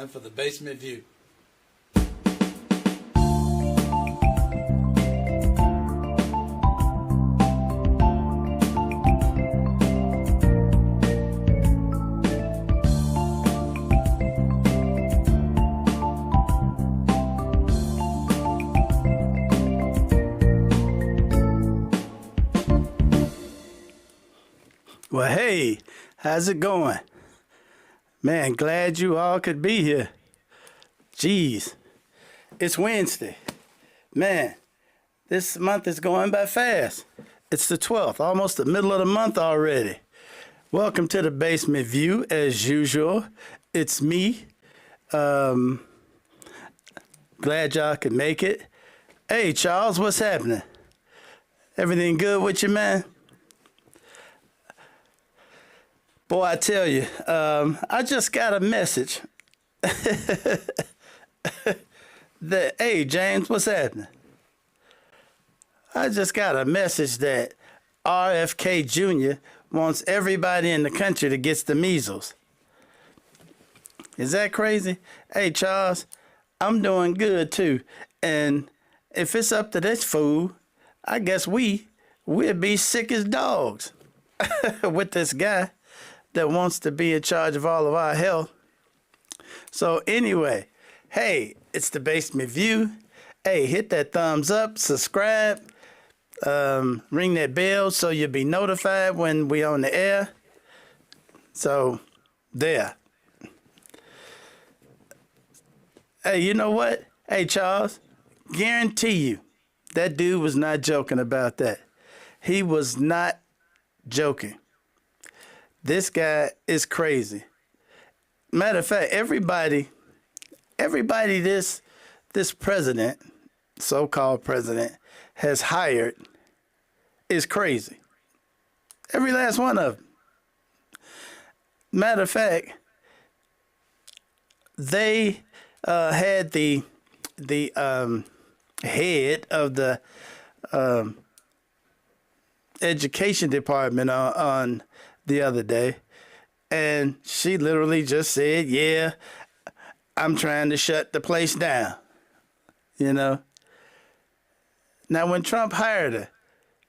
time for the Basement View. Well, hey, how's it going? Man, glad you all could be here. Jeez, it's Wednesday. Man, this month is going by fast. It's the 12th, almost the middle of the month already. Welcome to the Basement View, as usual. It's me. Glad y'all could make it. Hey, Charles, what's happening? Everything good with you, man? Boy, I tell you, I just got a message. Hey, James, what's happening? I just got a message that RFK Jr. wants everybody in the country to get the measles. Is that crazy? Hey, Charles, I'm doing good, too. And if it's up to this fool, I guess we'll be sick as dogs with this guy that wants to be in charge of all of our health. So anyway, hey, it's the Basement View. Hey, hit that thumbs up, subscribe, ring that bell so you'll be notified when we on the air. So, there. Hey, you know what? Hey, Charles, guarantee you that dude was not joking about that. He was not joking. This guy is crazy. Matter of fact, everybody this president, so-called president, has hired is crazy. Every last one of them. Matter of fact, they had the head of the education department on the other day, and she literally just said, yeah, I'm trying to shut the place down, you know. Now, when Trump hired her,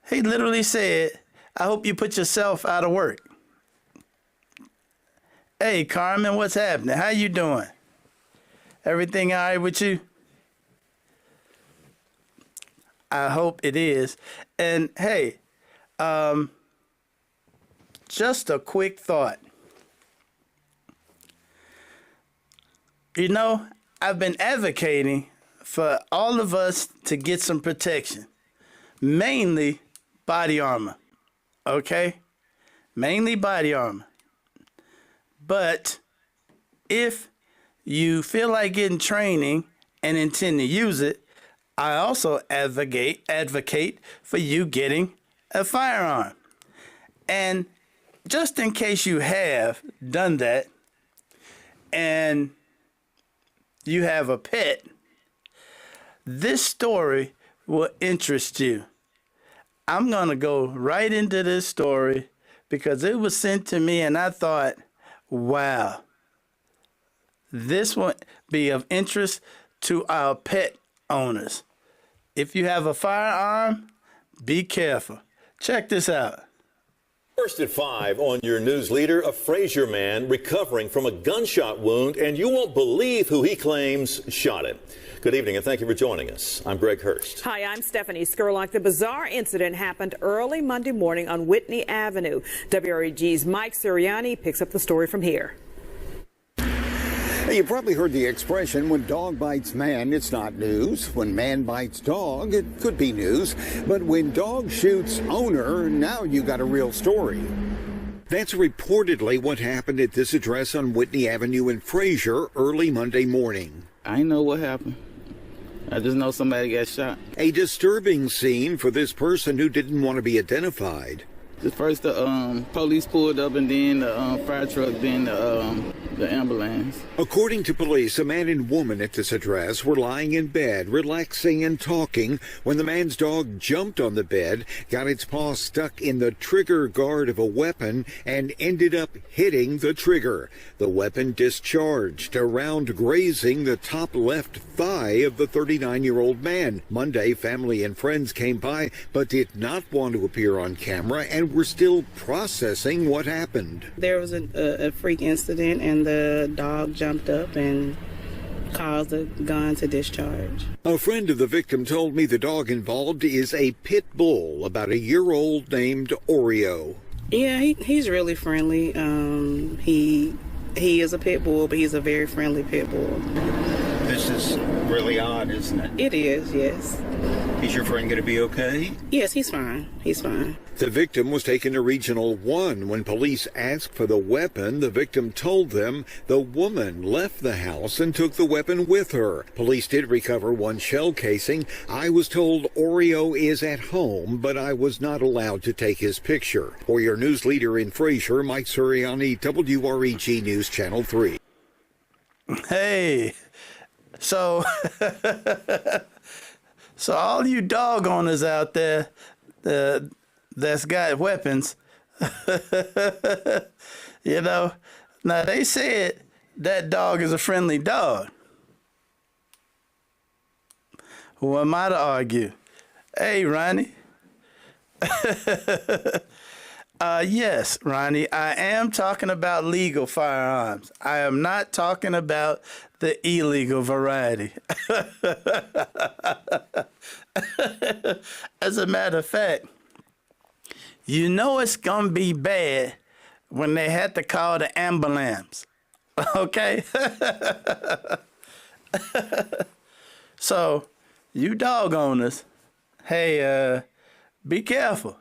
he literally said, I hope you put yourself out of work. Hey, Carmen, what's happening? How you doing? Everything all right with you? I hope it is. And hey, just a quick thought. You know, I've been advocating for all of us to get some protection, mainly body armor, okay? Mainly body armor. But if you feel like getting training and intend to use it, I also advocate for you getting a firearm. And just in case you have done that and you have a pet, this story will interest you. I'm going to go right into this story because it was sent to me and I thought, wow, this will be of interest to our pet owners. If you have a firearm, be careful. Check this out. First at 5 on your news leader, a Fraser man recovering from a gunshot wound, and you won't believe who he claims shot him. Good evening, and thank you for joining us. I'm Greg Hurst. Hi, I'm Stephanie Skurlock. The bizarre incident happened early Monday morning on Whitney Avenue. WREG's Mike Sirianni picks up the story from here. You probably heard the expression, when dog bites man, it's not news. When man bites dog, it could be news. But when dog shoots owner, now you got a real story. That's reportedly what happened at this address on Whitney Avenue in Fraser early Monday morning. I didn't know what happened. I just know somebody got shot. A disturbing scene for this person who didn't want to be identified. First the police pulled up, and then the fire truck, then the the ambulance. According to police, a man and woman at this address were lying in bed, relaxing and talking, when the man's dog jumped on the bed, got its paw stuck in the trigger guard of a weapon, and ended up hitting the trigger. The weapon discharged, a round grazing the top left thigh of the 39-year-old man. Monday, family and friends came by, but did not want to appear on camera and were still processing what happened. There was a freak incident and the dog jumped up and caused the gun to discharge. A friend of the victim told me the dog involved is a pit bull, about a year old, named Oreo. Yeah, he's really friendly. He is a pit bull, but he's a very friendly pit bull. This is really odd, isn't it? It is, yes. Is your friend going to be okay? Yes, he's fine. He's fine. The victim was taken to Regional 1. When police asked for the weapon, the victim told them the woman left the house and took the weapon with her. Police did recover one shell casing. I was told Oreo is at home, but I was not allowed to take his picture. For your news leader in Fraser, Mike Suriani, WREG News Channel 3. Hey, so all you dog owners out there that's got weapons, you know, now they said that dog is a friendly dog. Who am I to argue? Hey, Ronnie. Yes, Ronnie, I am talking about legal firearms. I am not talking about the illegal variety. As a matter of fact, you know it's going to be bad when they had to call the ambulance, okay? So, you dog owners, hey, be careful,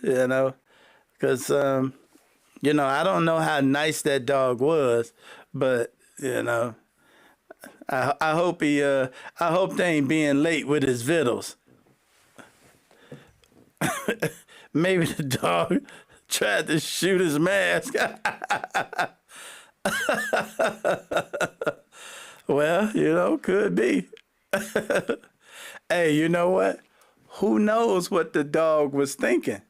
you know? Because, you know, I don't know how nice that dog was, but, you know, I hope I hope they ain't being late with his victuals. Maybe the dog tried to shoot his mask. Well, you know, could be. Hey, you know what? Who knows what the dog was thinking?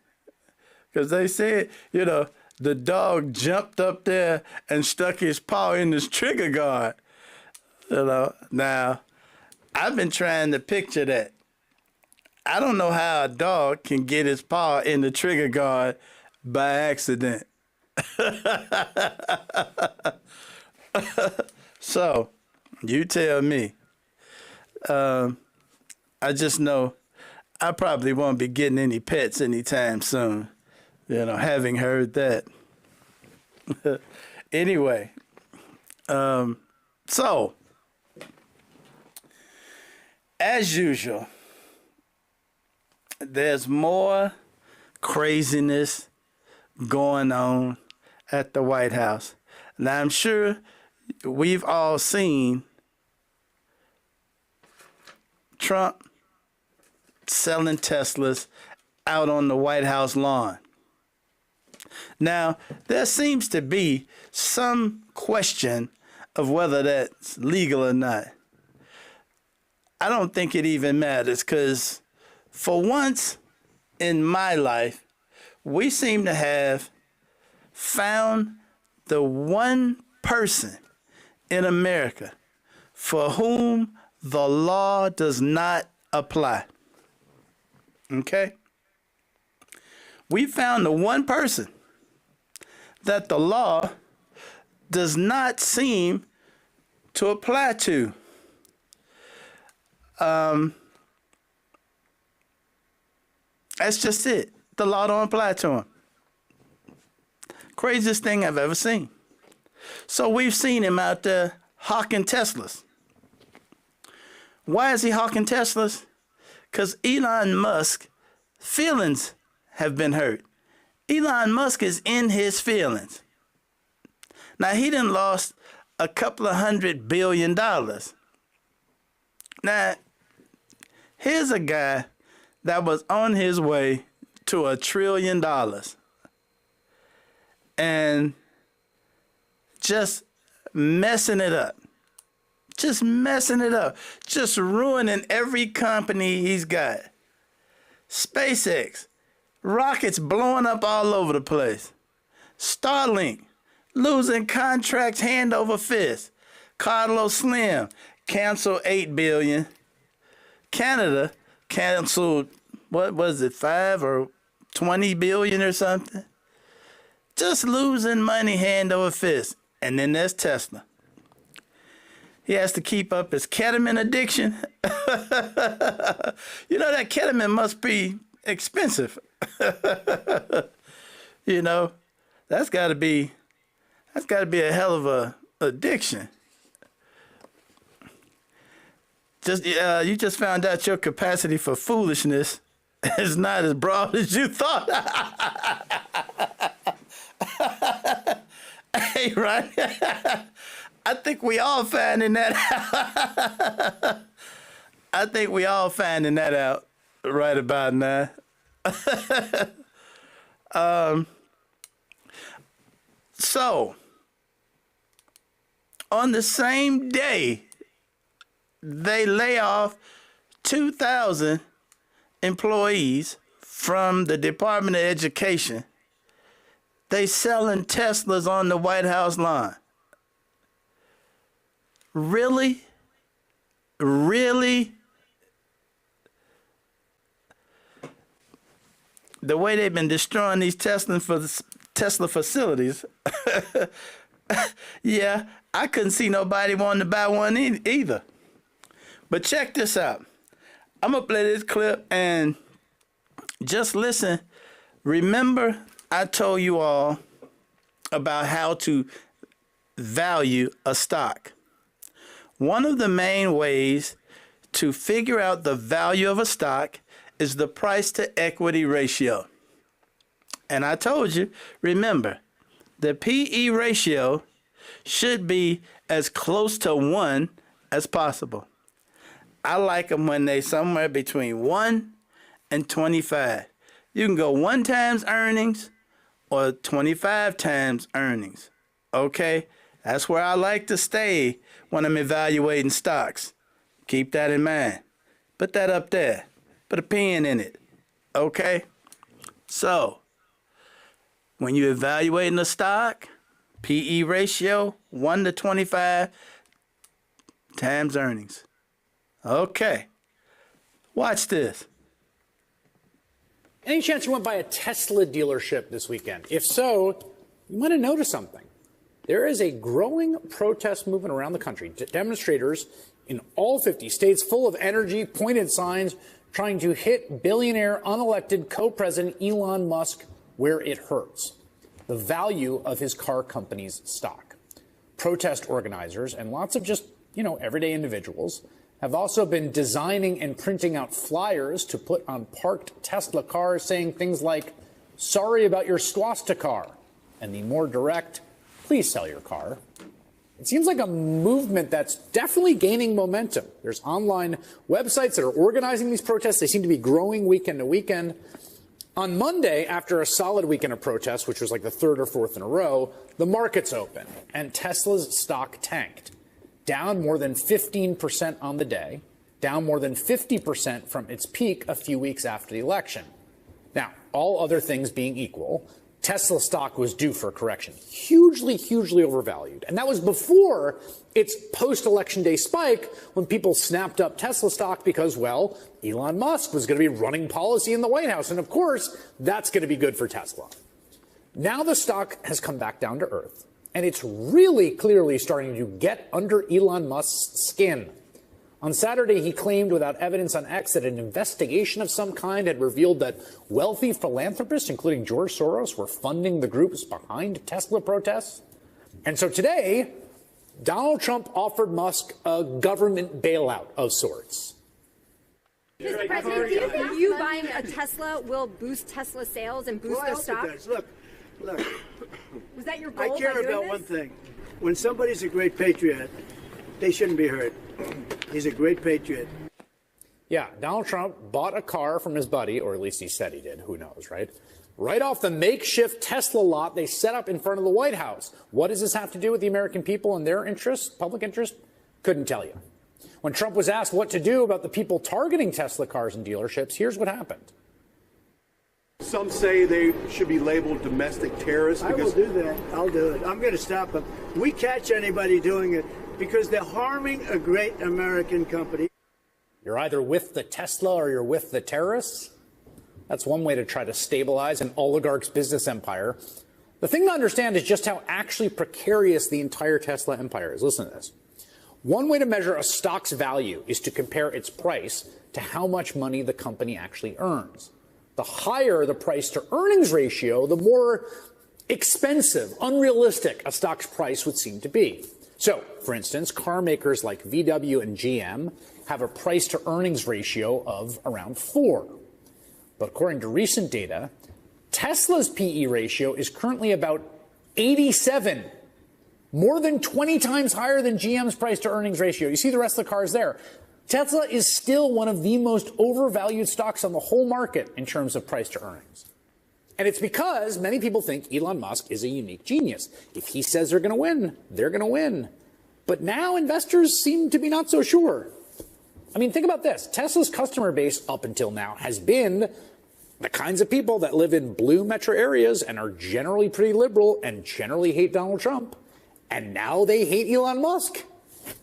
Because they said, you know, the dog jumped up there and stuck his paw in his trigger guard. You know, now, I've been trying to picture that. I don't know how a dog can get his paw in the trigger guard by accident. So, you tell me. I just know I probably won't be getting any pets anytime soon. You know, having heard that. Anyway, so, as usual, there's more craziness going on at the White House. Now, I'm sure we've all seen Trump selling Teslas out on the White House lawn. Now, there seems to be some question of whether that's legal or not. I don't think it even matters because for once in my life, we seem to have found the one person in America for whom the law does not apply. Okay? We found the one person that the law does not seem to apply to. That's just it. The law don't apply to him. Craziest thing I've ever seen. So we've seen him out there hawking Teslas. Why is he hawking Teslas? Because Elon Musk's feelings have been hurt. Elon Musk is in his feelings. Now, he done lost a couple of $100 billion. Now, here's a guy that was on his way to $1 trillion. And just messing it up. Just messing it up. Just ruining every company he's got. SpaceX, rockets blowing up all over the place. Starlink, losing contracts hand over fist. Carlos Slim, canceled $8 billion. Canada canceled, what was it, 5 or 20 billion or something? Just losing money hand over fist. And then there's Tesla. He has to keep up his ketamine addiction. You know, that ketamine must be expensive. You know, that's got to be a hell of a addiction. You just found out your capacity for foolishness is not as broad as you thought. Hey, right? I think we all finding that out. I think we all finding that out right about now. So, on the same day, they lay off 2,000 employees from the Department of Education. They selling Teslas on the White House lawn. Really? Really? The way they've been destroying these Tesla facilities, yeah, I couldn't see nobody wanting to buy one either. But check this out. I'm going to play this clip and just listen. Remember, I told you all about how to value a stock. One of the main ways to figure out the value of a stock is the price to equity ratio. And I told you, remember, the PE ratio should be as close to 1 as possible. I like them when they somewhere between 1 and 25. You can go 1 times earnings or 25 times earnings. Okay? That's where I like to stay when I'm evaluating stocks. Keep that in mind. Put that up there. Put a pen in it. Okay? So, when you're evaluating a stock, PE ratio, 1 to 25 times earnings. Okay. Watch this. Any chance you went by a Tesla dealership this weekend? If so, you might have noticed something. There is a growing protest movement around the country. Demonstrators in all 50 states full of energy, pointed signs, trying to hit billionaire unelected co-president Elon Musk where it hurts: the value of his car company's stock. Protest organizers and lots of just, everyday individuals have also been designing and printing out flyers to put on parked Tesla cars saying things like, "Sorry about your swastika," and the more direct, "Please sell your car." It seems like a movement that's definitely gaining momentum. There's online websites that are organizing these protests. They seem to be growing weekend to weekend. On Monday, after a solid weekend of protests, which was like the 3rd or 4th in a row, the markets opened and Tesla's stock tanked. Down more than 15% on the day, down more than 50% from its peak a few weeks after the election. Now, all other things being equal, Tesla stock was due for a correction. Hugely, hugely overvalued. And that was before its post-election day spike when people snapped up Tesla stock because, well, Elon Musk was going to be running policy in the White House. And of course, that's going to be good for Tesla. Now the stock has come back down to earth. And it's really clearly starting to get under Elon Musk's skin. On Saturday, he claimed without evidence on X that an investigation of some kind had revealed that wealthy philanthropists, including George Soros, were funding the groups behind Tesla protests. And so today, Donald Trump offered Musk a government bailout of sorts. Mr. President, do you think you buying a Tesla will boost Tesla sales and boost their stock? Look. Was that your goal? I care about one thing. When somebody's a great patriot, they shouldn't be hurt. He's a great patriot. Yeah, Donald Trump bought a car from his buddy, or at least he said he did. Who knows, right? right off the makeshift Tesla lot they set up in front of the White House. What does this have to do with the American people and their interests, public interest? Couldn't tell you. When Trump was asked what to do about the people targeting Tesla cars in dealerships, here's what happened. Some say they should be labeled domestic terrorists. I will do that. I'll do it. I'm going to stop them. We catch anybody doing it because they're harming a great American company. You're either with the Tesla or you're with the terrorists. That's one way to try to stabilize an oligarch's business empire. The thing to understand is just how actually precarious the entire Tesla empire is. Listen to this. One way to measure a stock's value is to compare its price to how much money the company actually earns. The higher the price to earnings ratio, the more expensive, unrealistic a stock's price would seem to be. So, for instance, car makers like VW and GM have a price to earnings ratio of around 4. But according to recent data, Tesla's PE ratio is currently about 87, more than 20 times higher than GM's price to earnings ratio. You see the rest of the cars there. Tesla is still one of the most overvalued stocks on the whole market in terms of price to earnings. And it's because many people think Elon Musk is a unique genius. If he says they're going to win, they're going to win. But now investors seem to be not so sure. I mean, think about this. Tesla's customer base up until now has been the kinds of people that live in blue metro areas and are generally pretty liberal and generally hate Donald Trump. And now they hate Elon Musk.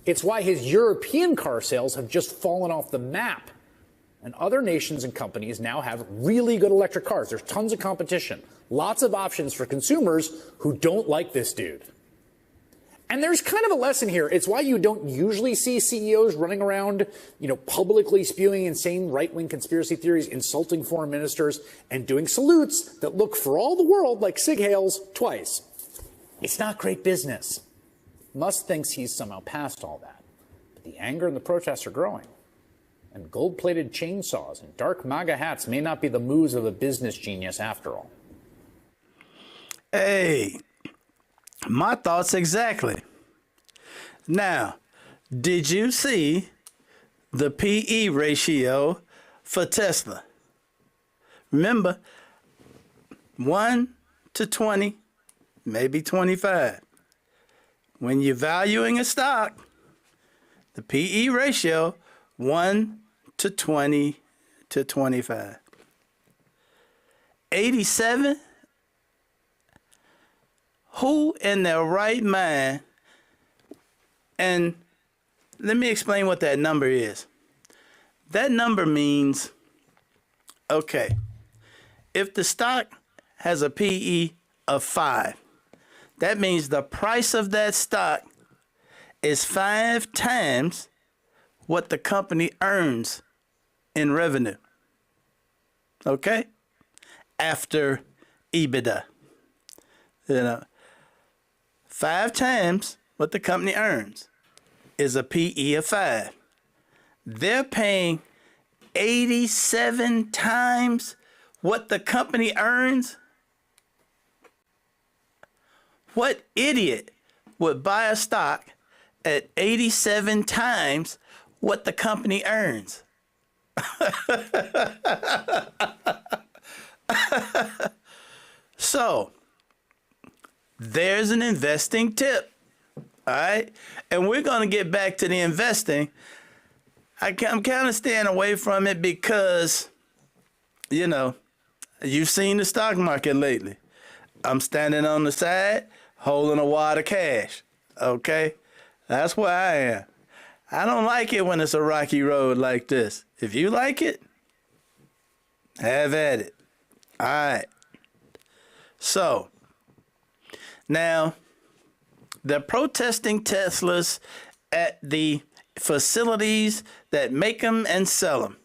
It's why his European car sales have just fallen off the map. And other nations and companies now have really good electric cars. There's tons of competition, lots of options for consumers who don't like this dude. And there's kind of a lesson here. It's why you don't usually see CEOs running around, publicly spewing insane right-wing conspiracy theories, insulting foreign ministers, and doing salutes that look for all the world like Sig Heils twice. It's not great business. Musk thinks he's somehow past all that. But the anger and the protests are growing. And gold-plated chainsaws and dark MAGA hats may not be the moves of a business genius after all. Hey, my thoughts exactly. Now, did you see the PE ratio for Tesla? Remember, 1 to 20, maybe 25. When you're valuing a stock, the PE ratio, 1 to 20 to 25. 87? Who in their right mind? And let me explain what that number is. That number means, okay, if the stock has a PE of 5, that means the price of that stock is 5 times what the company earns in revenue. Okay? After EBITDA. 5 times what the company earns is a PE of 5. They're paying 87 times what the company earns. What idiot would buy a stock at 87 times what the company earns? So, there's an investing tip. All right? And we're going to get back to the investing. I'm kind of staying away from it because, you've seen the stock market lately. I'm standing on the side, holding a wad of cash. Okay? That's where I am. I don't like it when it's a rocky road like this. If you like it, have at it. All right. So, now, they're protesting Teslas at the facilities that make them and sell them.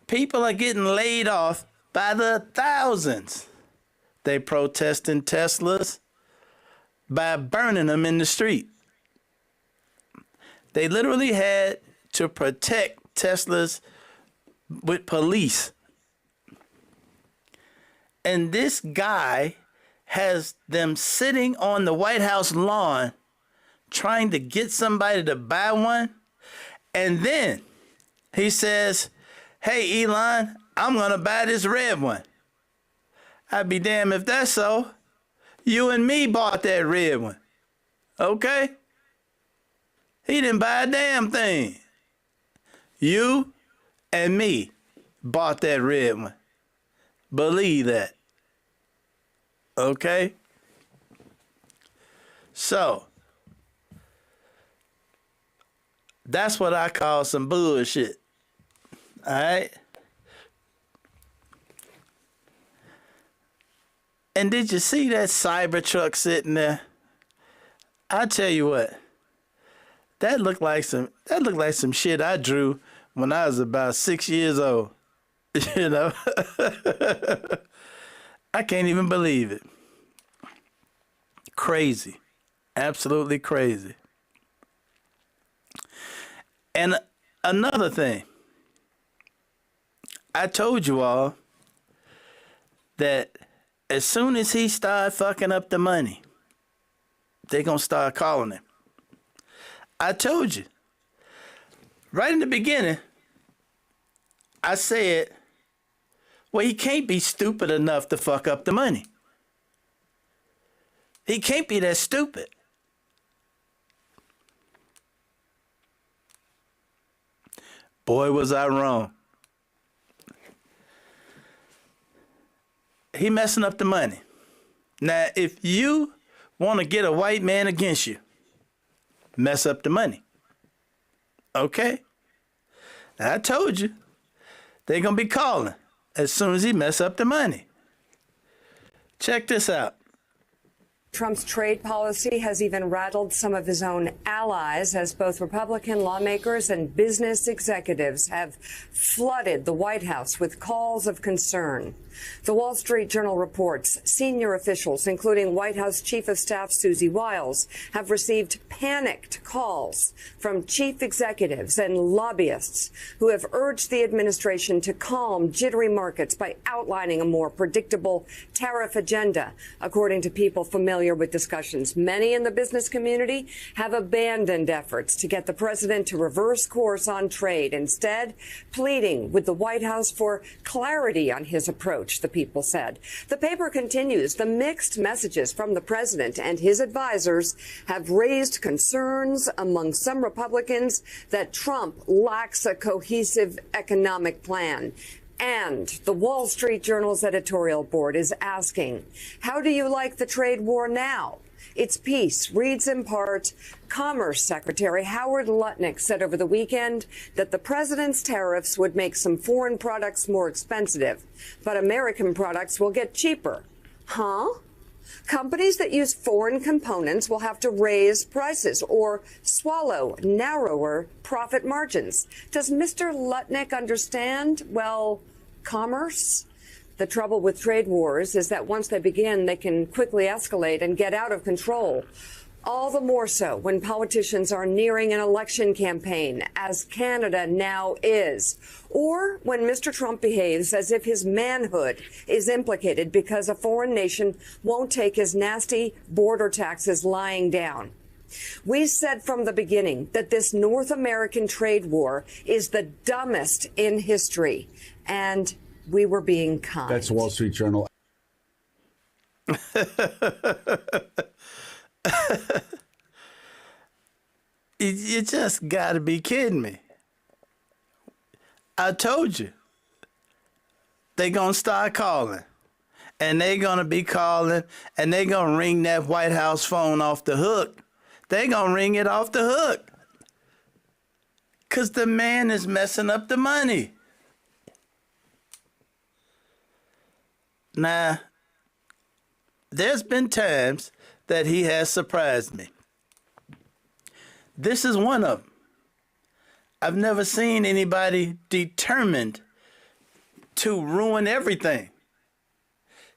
People are getting laid off by the thousands. They protesting Teslas by burning them in the street. They literally had to protect Teslas with police. And this guy has them sitting on the White House lawn trying to get somebody to buy one. And then he says, hey, Elon, I'm going to buy this red one. I'd be damned if that's so. You and me bought that red one. Okay? He didn't buy a damn thing. You and me bought that red one. Believe that. Okay? So, that's what I call some bullshit. All right? And did you see that Cybertruck sitting there? I tell you what, that looked like some shit I drew when I was about 6 years old. You know? I can't even believe it. Crazy. Absolutely crazy. And another thing, I told you all that as soon as he started fucking up the money, they're going to start calling him. I told you. Right in the beginning, I said, well, he can't be stupid enough to fuck up the money. He can't be that stupid. Boy, was I wrong. He messing up the money. Now, if you want to get a white man against you, mess up the money. Okay? Now, I told you, they're going to be calling as soon as he mess up the money. Check this out. Trump's trade policy has even rattled some of his own allies as both Republican lawmakers and business executives have flooded the White House with calls of concern. The Wall Street Journal reports senior officials, including White House Chief of Staff Susie Wiles, have received panicked calls from chief executives and lobbyists who have urged the administration to calm jittery markets by outlining a more predictable tariff agenda, according to people familiar with discussions. Many in the business community have abandoned efforts to get the president to reverse course on trade, instead pleading with the White House for clarity on his approach, the people said. The paper continues. The mixed messages from the president and his advisors have raised concerns among some Republicans that Trump lacks a cohesive economic plan. And the Wall Street Journal's editorial board is asking, how do you like the trade war now? Its piece reads in part, Commerce Secretary Howard Lutnick said over the weekend that the president's tariffs would make some foreign products more expensive, but American products will get cheaper. Huh? Companies that use foreign components will have to raise prices or swallow narrower profit margins. Does Mr. Lutnick understand, well, commerce? The trouble with trade wars is that once they begin, they can quickly escalate and get out of control. All the more so when politicians are nearing an election campaign, as Canada now is, or when Mr. Trump behaves as if his manhood is implicated because a foreign nation won't take his nasty border taxes lying down. We said from the beginning that this North American trade war is the dumbest in history, and we were being kind. That's Wall Street Journal. You just got to be kidding me. I told you. They're going to start calling. And they're going to be calling. And they're going to ring that White House phone off the hook. They're going to ring it off the hook. Because the man is messing up the money. Now, there's been times that he has surprised me. This is one of them. I've never seen anybody determined to ruin everything.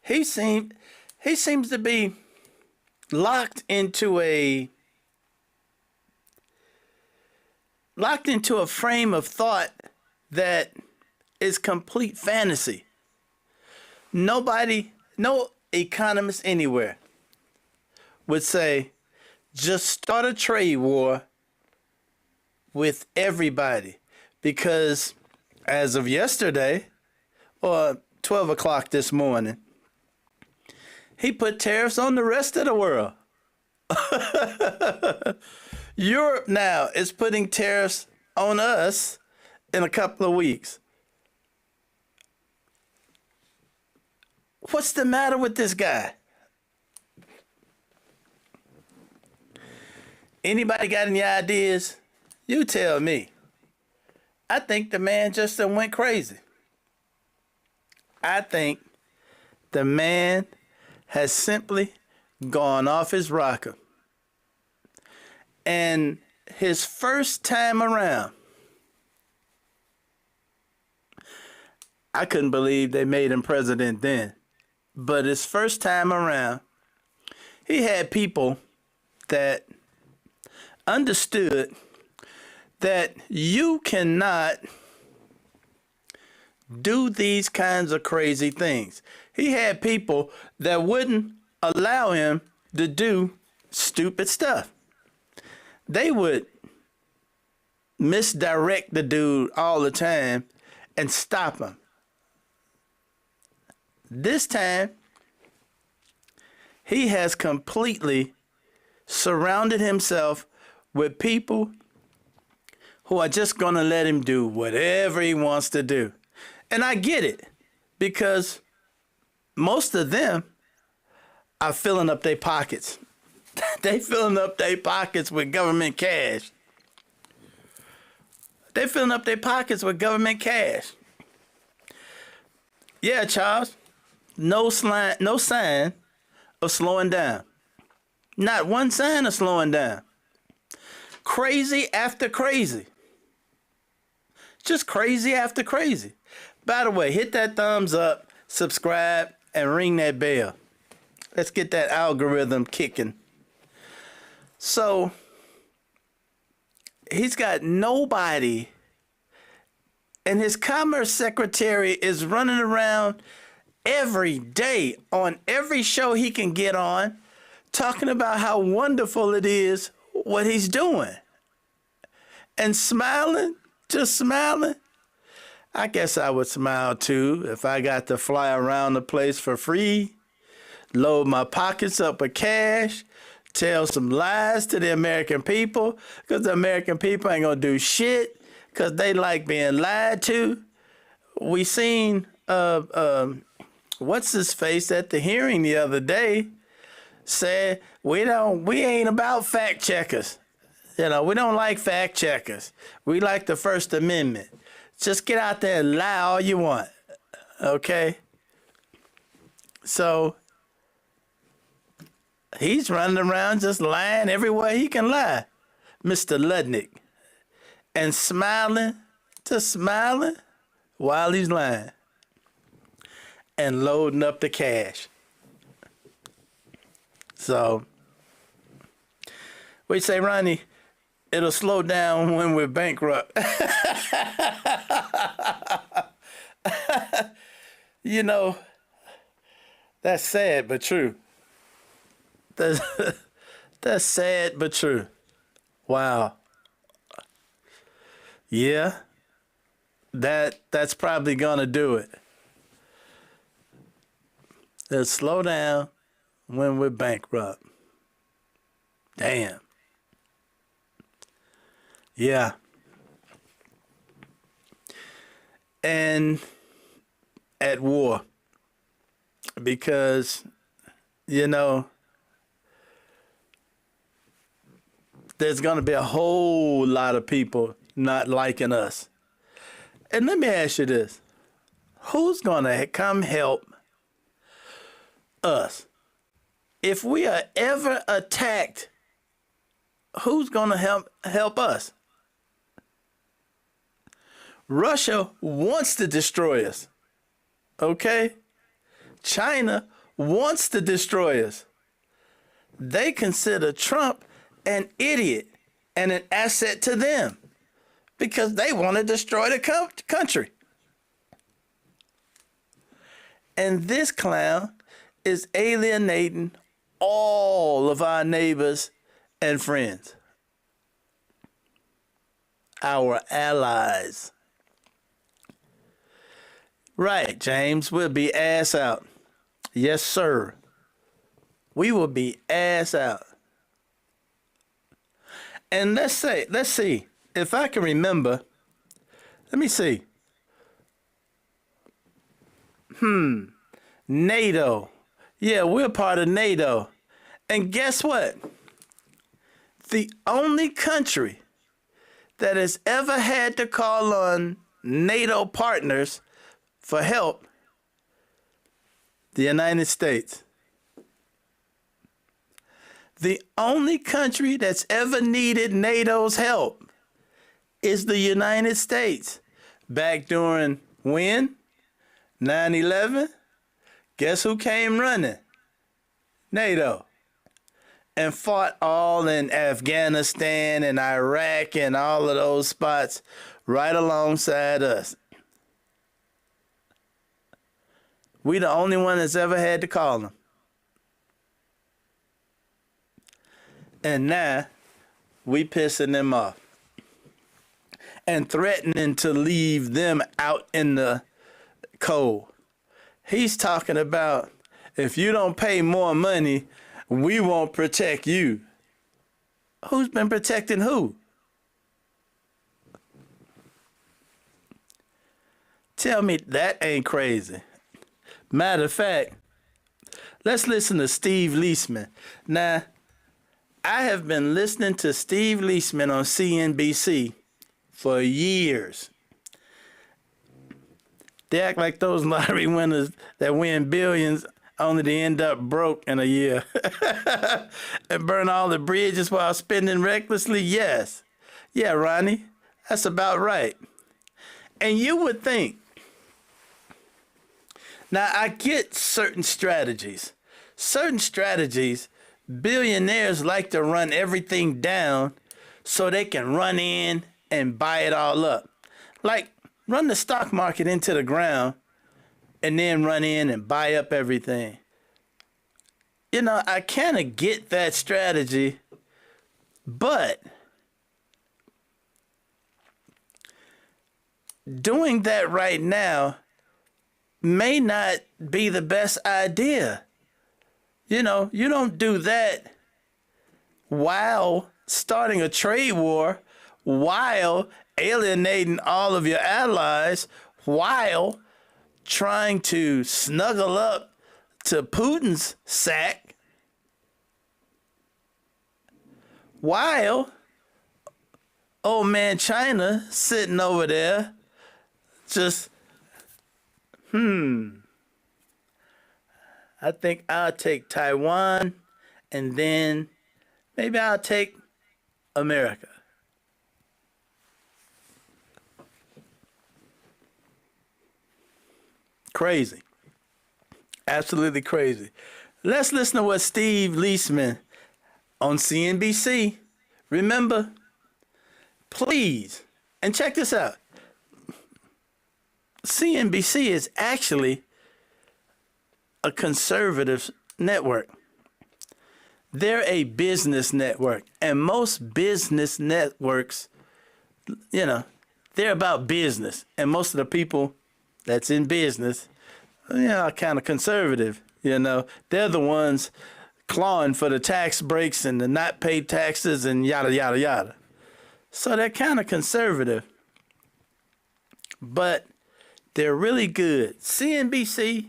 He seems to be locked into a frame of thought that is complete fantasy. No economist anywhere would say, just start a trade war with everybody. Because as of yesterday, or 12 o'clock this morning, he put tariffs on the rest of the world. Europe now is putting tariffs on us in a couple of weeks. What's the matter with this guy? Anybody got any ideas? You tell me. I think the man just done went crazy. I think the man has simply gone off his rocker. And his first time around, I couldn't believe they made him president then. But his first time around, he had people that understood that you cannot do these kinds of crazy things. He had people that wouldn't allow him to do stupid stuff. They would misdirect the dude all the time and stop him. This time, he has completely surrounded himself with people who are just going to let him do whatever he wants to do. And I get it, because most of them are filling up their pockets. They filling up their pockets with government cash. They filling up their pockets with government cash. Yeah, Charles, no sign of slowing down. Not one sign of slowing down. Crazy after crazy. Just crazy after crazy. By the way, hit that thumbs up, subscribe, and ring that bell. Let's get that algorithm kicking. So, he's got nobody, and his commerce secretary is running around every day on every show he can get on, talking about how wonderful it is what he's doing. And smiling, just smiling. I guess I would smile too if I got to fly around the place for free, load my pockets up with cash, tell some lies to the American people, because the American people ain't gonna do shit because they like being lied to. We seen what's his face at the hearing the other day said we ain't about fact checkers. You know, we don't like fact checkers. We like the First Amendment. Just get out there and lie all you want. Okay? So he's running around just lying everywhere he can lie, Mr. Ludnick. And smiling, just smiling while he's lying. And loading up the cash. So, what you say, Ronnie? It'll slow down when we're bankrupt. You know, that's sad but true. That's sad but true. Wow. Yeah. That's probably gonna do it. It'll slow down when we're bankrupt. Damn. Yeah. And at war. Because, you know, there's going to be a whole lot of people not liking us. And let me ask you this. Who's going to come help us? If we are ever attacked, who's going to help us? Russia wants to destroy us. Okay? China wants to destroy us. They consider Trump an idiot and an asset to them because they want to destroy the country. And this clown is alienating all of our neighbors and friends, our allies. Right, James, we'll be ass out. Yes, sir. we will be ass out. And let's see, if I can remember, let me see. NATO. Yeah, we're part of NATO. And guess what? The only country that has ever had to call on NATO partners for help, the United States. The only country that's ever needed NATO's help is the United States. Back during when? 9/11? Guess who came running? NATO. And fought all in Afghanistan and Iraq and all of those spots right alongside us. We the only one that's ever had to call them. And now we pissing them off and threatening to leave them out in the cold. He's talking about, if you don't pay more money, we won't protect you. Who's been protecting who? Tell me that ain't crazy. Matter of fact, let's listen to Steve Leisman. Now, I have been listening to Steve Leisman on CNBC for years. They act like those lottery winners that win billions only to end up broke in a year and burn all the bridges while spending recklessly. Yes. Yeah, Ronnie, that's about right. And you would think, now I get certain strategies. Certain strategies, billionaires like to run everything down so they can run in and buy it all up. Like run the stock market into the ground and then run in and buy up everything. You know, I kind of get that strategy, but doing that right now may not be the best idea. You know, you don't do that while starting a trade war, while alienating all of your allies, while trying to snuggle up to Putin's sack, while old man China sitting over there just, I think I'll take Taiwan and then maybe I'll take America. Crazy. Absolutely crazy. Let's listen to what Steve Leisman on CNBC. Remember, please, and check this out. CNBC is actually a conservative network. They're a business network, and most business networks, you know, they're about business, and most of the people that's in business, you know, are kind of conservative. You know, they're the ones clawing for the tax breaks and the not paid taxes and yada, yada, yada. So they're kind of conservative, but they're really good. CNBC,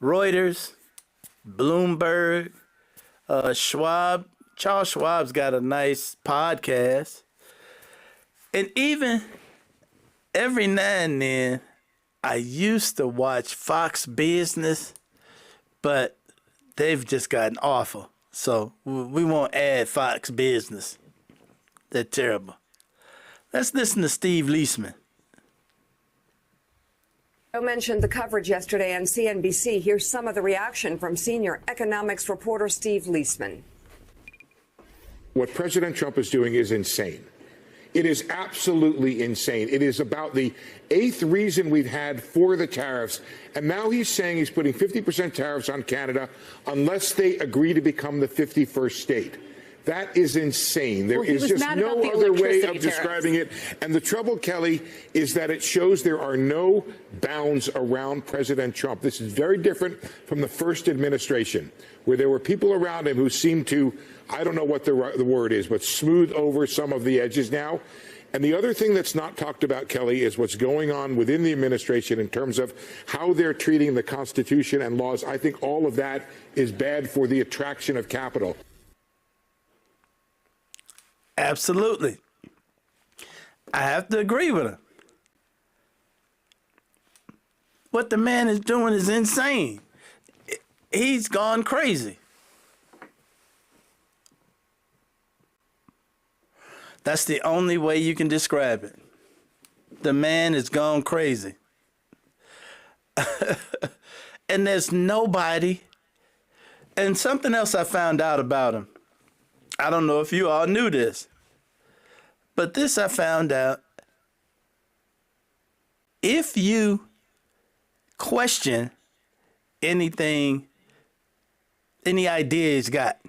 Reuters, Bloomberg, Schwab. Charles Schwab's got a nice podcast. And even every now and then, I used to watch Fox Business, but they've just gotten awful. So we won't add Fox Business. They're terrible. Let's listen to Steve Leisman. Joe mentioned the coverage yesterday on CNBC. Here's some of the reaction from senior economics reporter Steve Leisman. What President Trump is doing is insane. It is absolutely insane. It is about the 8th reason we've had for the tariffs. And now he's saying he's putting 50% tariffs on Canada unless they agree to become the 51st state. That is insane. There Well, is just mad no about the other way electricity of describing it. And the trouble, Kelly, is that it shows there are no bounds around President Trump. This is very different from the first administration, where there were people around him who seemed to, I don't know what the word is, but smooth over some of the edges now. And the other thing that's not talked about, Kelly, is what's going on within the administration in terms of how they're treating the Constitution and laws. I think all of that is bad for the attraction of capital. Absolutely. I have to agree with him. What the man is doing is insane. He's gone crazy. That's the only way you can describe it. The man has gone crazy. And there's nobody. And something else I found out about him. I don't know if you all knew this, but this I found out. If you question anything, any idea he's got,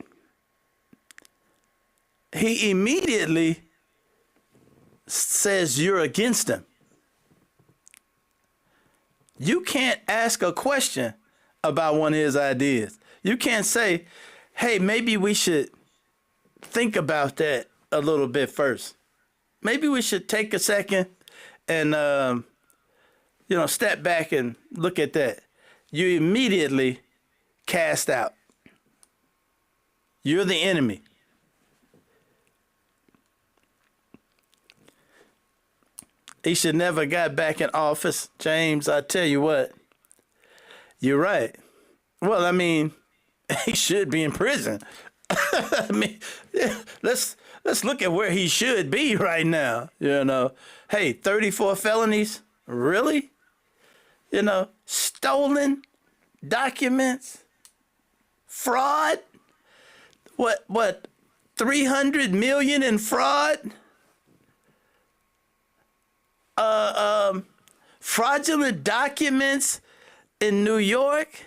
he immediately says you're against him. You can't ask a question about one of his ideas. You can't say, hey, maybe we should think about that a little bit first. Maybe we should take a second and, step back and look at that. You immediately cast out. You're the enemy. He should never got back in office. James, I tell you what, you're right. Well, I mean, he should be in prison. I mean, let's look at where he should be right now. Hey, 34 felonies? Really? Stolen documents? Fraud? What, 300 million in fraud? Fraudulent documents in New York?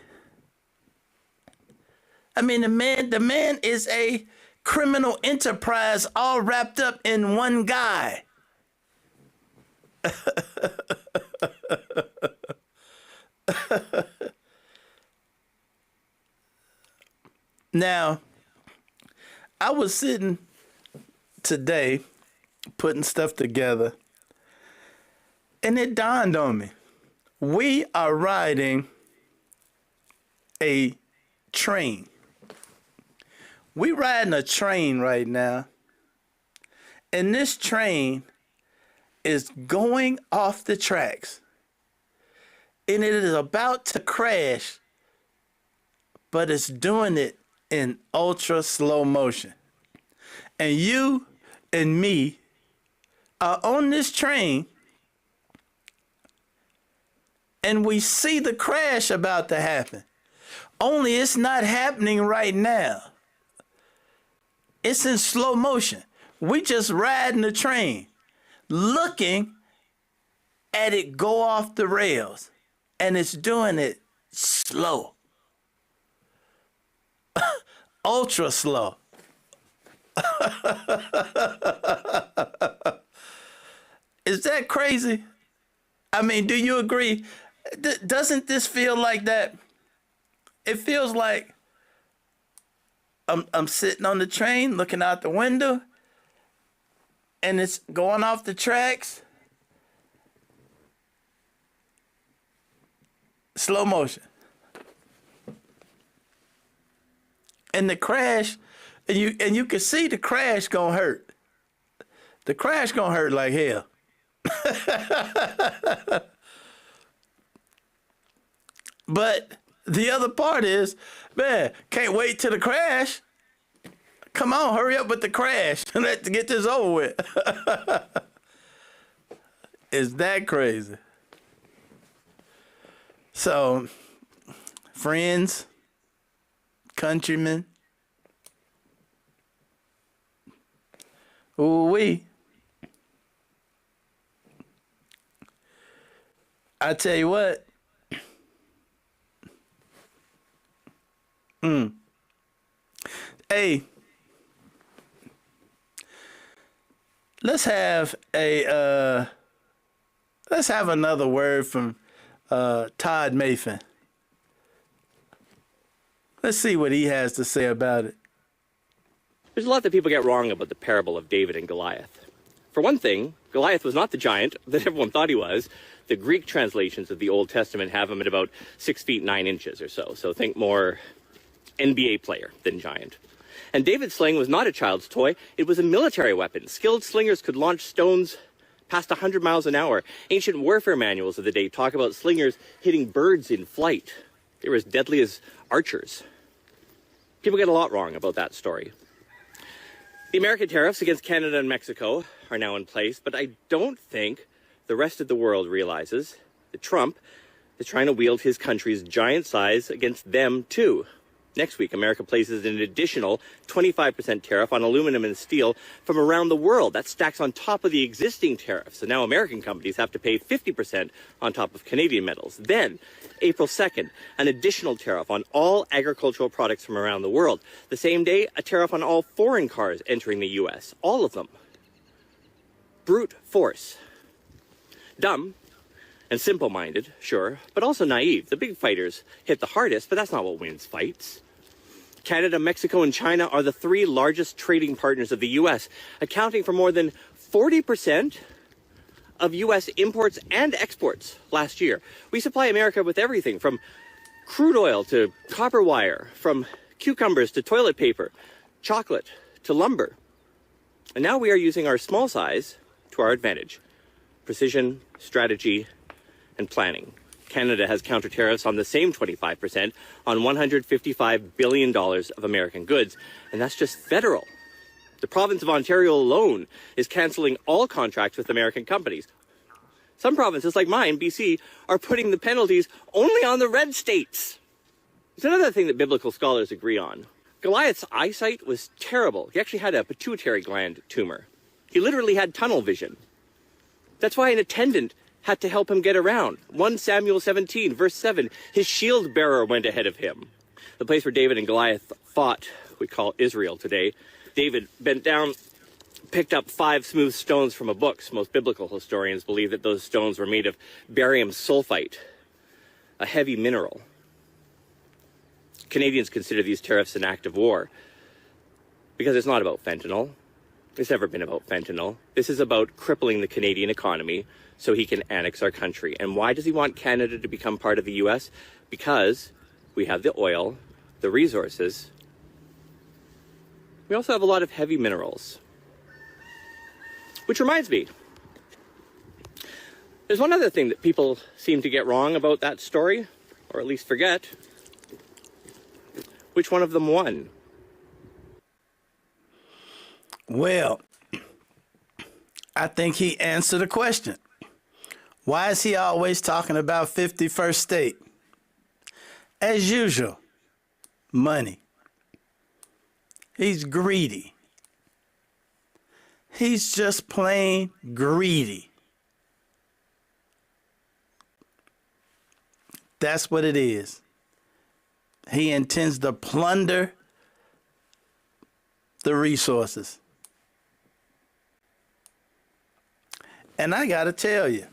I mean, the man is a criminal enterprise all wrapped up in one guy. Now, I was sitting today putting stuff together, and it dawned on me. We are riding a train. We riding a train right now, and this train is going off the tracks, and it is about to crash, but it's doing it in ultra slow motion. And you and me are on this train, and we see the crash about to happen. Only it's not happening right now. It's in slow motion. We just riding the train, looking at it go off the rails, and it's doing it slow. Ultra slow. Is that crazy? I mean, do you agree? Doesn't this feel like that? It feels like I'm sitting on the train looking out the window, and it's going off the tracks. Slow motion. And the crash, and you can see the crash gonna hurt. The crash gonna hurt like hell. But the other part is, man, can't wait till the crash. Come on, hurry up with the crash. Let's get this over with. Is that crazy? So, friends, countrymen, ooh-wee. I tell you what. Hey, let's have another word from Todd Mason. Let's see what he has to say about it. There's a lot that people get wrong about the parable of David and Goliath. For one thing, Goliath was not the giant that everyone thought he was. The Greek translations of the Old Testament have him at about 6 feet 9 inches or so. So think more NBA player than giant. And David's sling was not a child's toy. It was a military weapon. Skilled slingers could launch stones past 100 miles an hour. Ancient warfare manuals of the day talk about slingers hitting birds in flight. They were as deadly as archers. People get a lot wrong about that story. The American tariffs against Canada and Mexico are now in place, but I don't think the rest of the world realizes that Trump is trying to wield his country's giant size against them too. Next week, America places an additional 25% tariff on aluminum and steel from around the world. That stacks on top of the existing tariffs. So now American companies have to pay 50% on top of Canadian metals. Then, April 2nd, an additional tariff on all agricultural products from around the world. The same day, a tariff on all foreign cars entering the U.S. All of them. Brute force. Dumb and simple-minded, sure, but also naive. The big fighters hit the hardest, but that's not what wins fights. Canada, Mexico, and China are the 3 largest trading partners of the U.S., accounting for more than 40% of U.S. imports and exports last year. We supply America with everything from crude oil to copper wire, from cucumbers to toilet paper, chocolate to lumber. And now we are using our small size to our advantage. Precision, strategy, and planning. Canada has counter tariffs on the same 25% on $155 billion of American goods, and that's just federal. The province of Ontario alone is canceling all contracts with American companies. Some provinces, like mine, BC, are putting the penalties only on the red states. There's another thing that biblical scholars agree on. Goliath's eyesight was terrible. He actually had a pituitary gland tumor. He literally had tunnel vision. That's why an attendant had to help him get around. 1 Samuel 17, verse 7, his shield bearer went ahead of him. The place where David and Goliath fought, we call Israel today. David bent down, picked up 5 smooth stones from a book. Most biblical historians believe that those stones were made of barium sulfite, a heavy mineral. Canadians consider these tariffs an act of war because it's not about fentanyl. It's never been about fentanyl. This is about crippling the Canadian economy so he can annex our country. And why does he want Canada to become part of the U.S.? Because we have the oil, the resources. We also have a lot of heavy minerals. Which reminds me, there's one other thing that people seem to get wrong about that story, or at least forget. Which one of them won? Well, I think he answered the question. Why is he always talking about 51st state? As usual, money. He's greedy. He's just plain greedy. That's what it is. He intends to plunder the resources. And I got to tell you,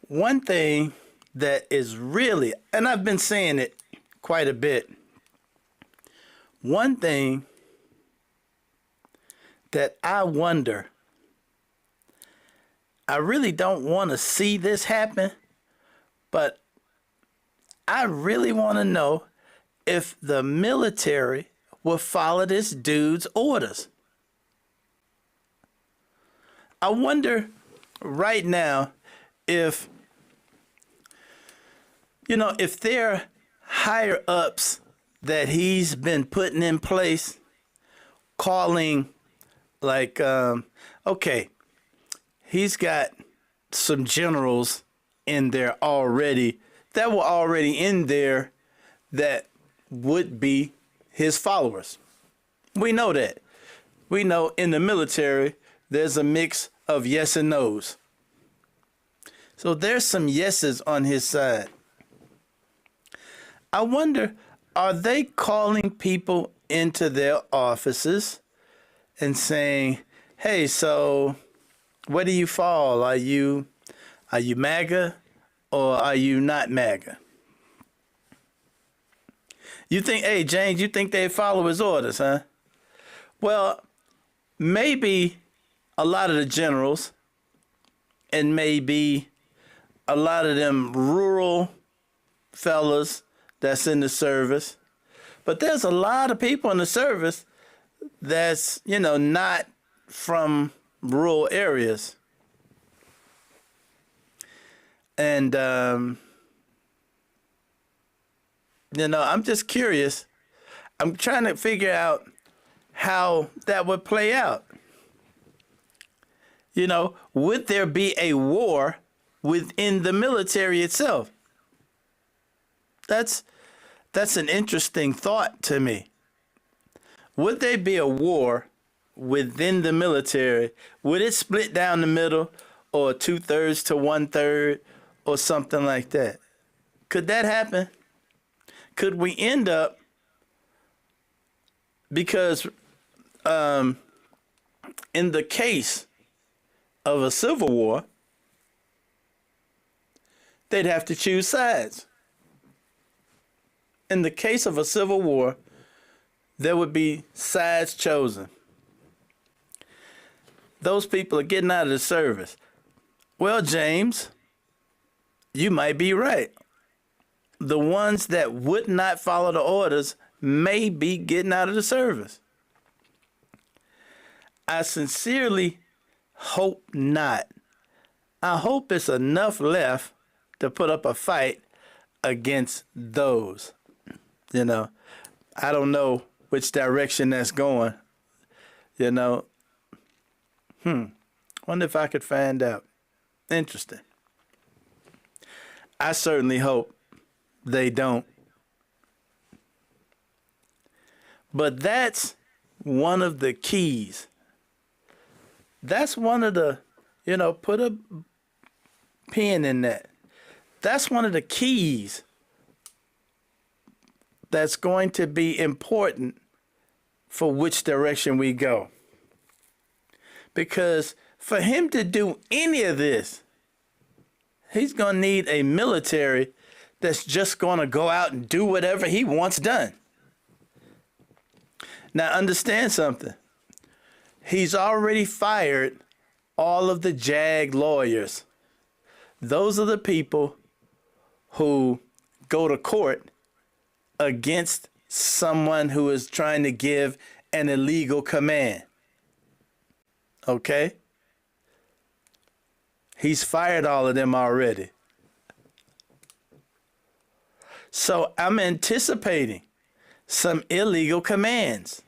one thing that is really, and I've been saying it quite a bit, one thing that I wonder, I really don't want to see this happen, but I really want to know if the military will follow this dude's orders. I wonder right now if, if they're higher ups that he's been putting in place, calling like, okay, he's got some generals in there already that were already in there that would be his followers. We know that. We know in the military, there's a mix of yes and no's. So there's some yeses on his side. I wonder, are they calling people into their offices and saying, hey, so where do you fall? Are you MAGA or are you not MAGA? You think, hey, James, you think they follow his orders, huh? Well, maybe a lot of the generals and maybe a lot of them rural fellas that's in the service. But there's a lot of people in the service that's, not from rural areas. And, I'm just curious. I'm trying to figure out how that would play out. Would there be a war within the military itself? That's an interesting thought to me. Would there be a war within the military? Would it split down the middle, or 2/3 to 1/3, or something like that? Could that happen? Could we end up, because in the case of a civil war, they'd have to choose sides. In the case of a civil war, there would be sides chosen. Those people are getting out of the service. Well, James, you might be right. The ones that would not follow the orders may be getting out of the service. I sincerely hope not. I hope it's enough left to put up a fight against those. I don't know which direction that's going. Wonder if I could find out. Interesting. I certainly hope they don't. But that's one of the keys. That's one of the, put a pin in that. That's one of the keys that's going to be important for which direction we go. Because for him to do any of this, he's going to need a military that's just going to go out and do whatever he wants done. Now, understand something. He's already fired all of the JAG lawyers. Those are the people who go to court against someone who is trying to give an illegal command. Okay? He's fired all of them already. So I'm anticipating some illegal commands.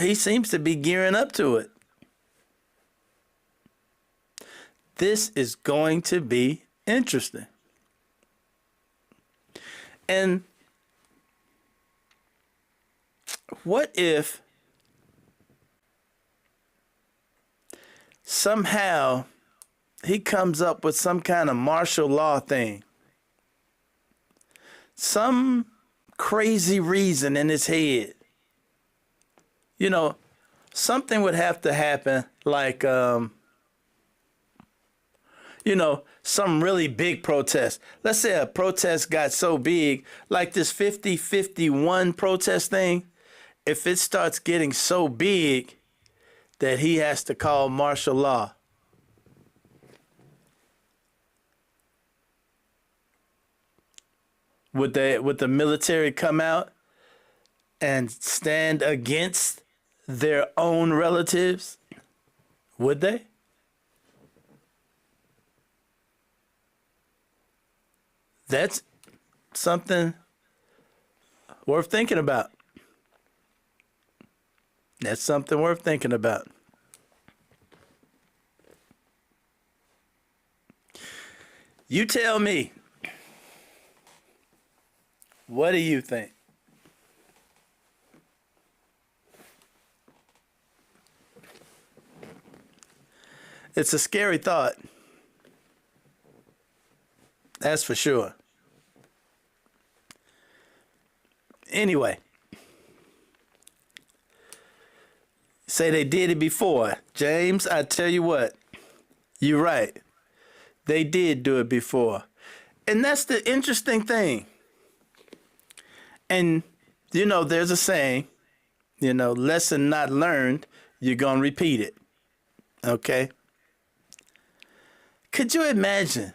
He seems to be gearing up to it. This is going to be interesting. And what if somehow he comes up with some kind of martial law thing? Some crazy reason in his head. Something would have to happen like, some really big protest. Let's say a protest got so big, like this 50-51 protest thing. If it starts getting so big that he has to call martial law. Would the military come out and stand against their own relatives? Would they? That's something worth thinking about. That's something worth thinking about. You tell me. What do you think? It's a scary thought. That's for sure. Anyway, say they did it before. James, I tell you what, you're right. They did do it before. And that's the interesting thing. And, you know, there's a saying, you know, lesson not learned, you're going to repeat it. Okay? Could you imagine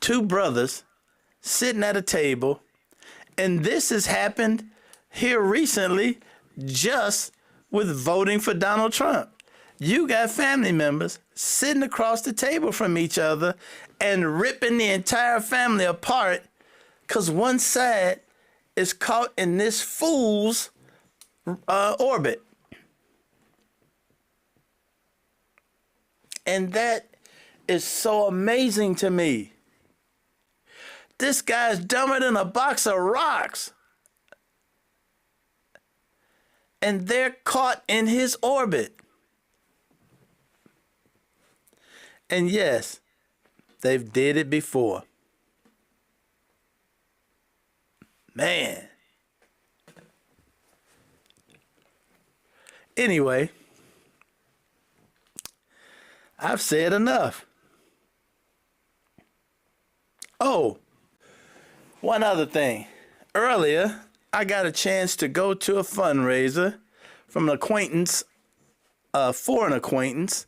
two brothers sitting at a table, and this has happened here recently just with voting for Donald Trump? You got family members sitting across the table from each other and ripping the entire family apart because one side is caught in this fool's orbit. And that is so amazing to me. This guy's dumber than a box of rocks. And they're caught in his orbit. And yes, they've did it before. Man. Anyway, I've said enough. Oh, one other thing. Earlier, I got a chance to go to a fundraiser from an acquaintance, for an acquaintance,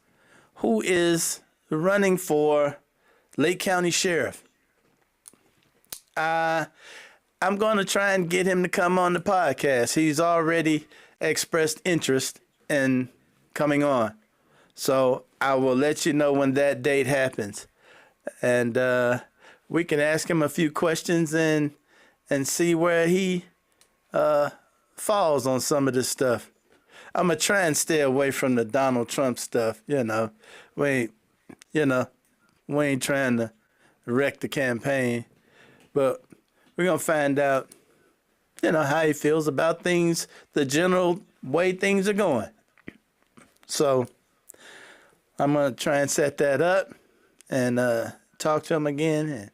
who is running for Lake County Sheriff. I'm going to try and get him to come on the podcast. He's already expressed interest in coming on. So I will let you know when that date happens. And we can ask him a few questions and see where he falls on some of this stuff. I'm going to try and stay away from the Donald Trump stuff. You know, we ain't trying to wreck the campaign. But we're going to find out, you know, how he feels about things, the general way things are going. So I'm going to try and set that up and talk to him again and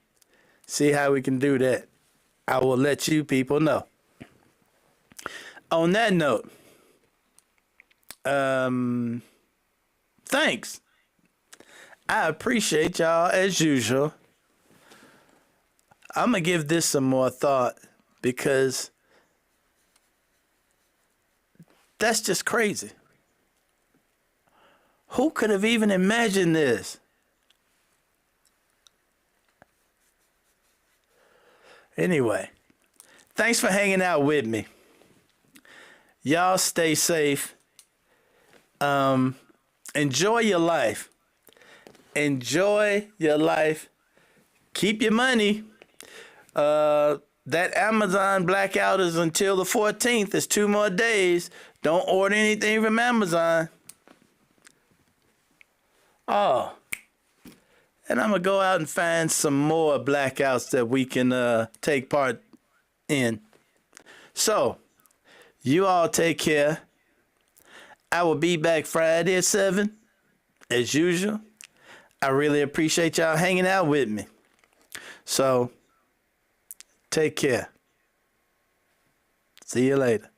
see how we can do that. I will let you people know. On that note, thanks. I appreciate y'all as usual. I'm going to give this some more thought because that's just crazy. Who could have even imagined this? Anyway, thanks for hanging out with me. Y'all stay safe. Enjoy your life. Enjoy your life. Keep your money. That Amazon blackout is until the 14th. It's 2 more days. Don't order anything from Amazon. Oh. And I'm going to go out and find some more blackouts that we can take part in. So, you all take care. I will be back Friday at 7, as usual. I really appreciate y'all hanging out with me. So, take care. See you later.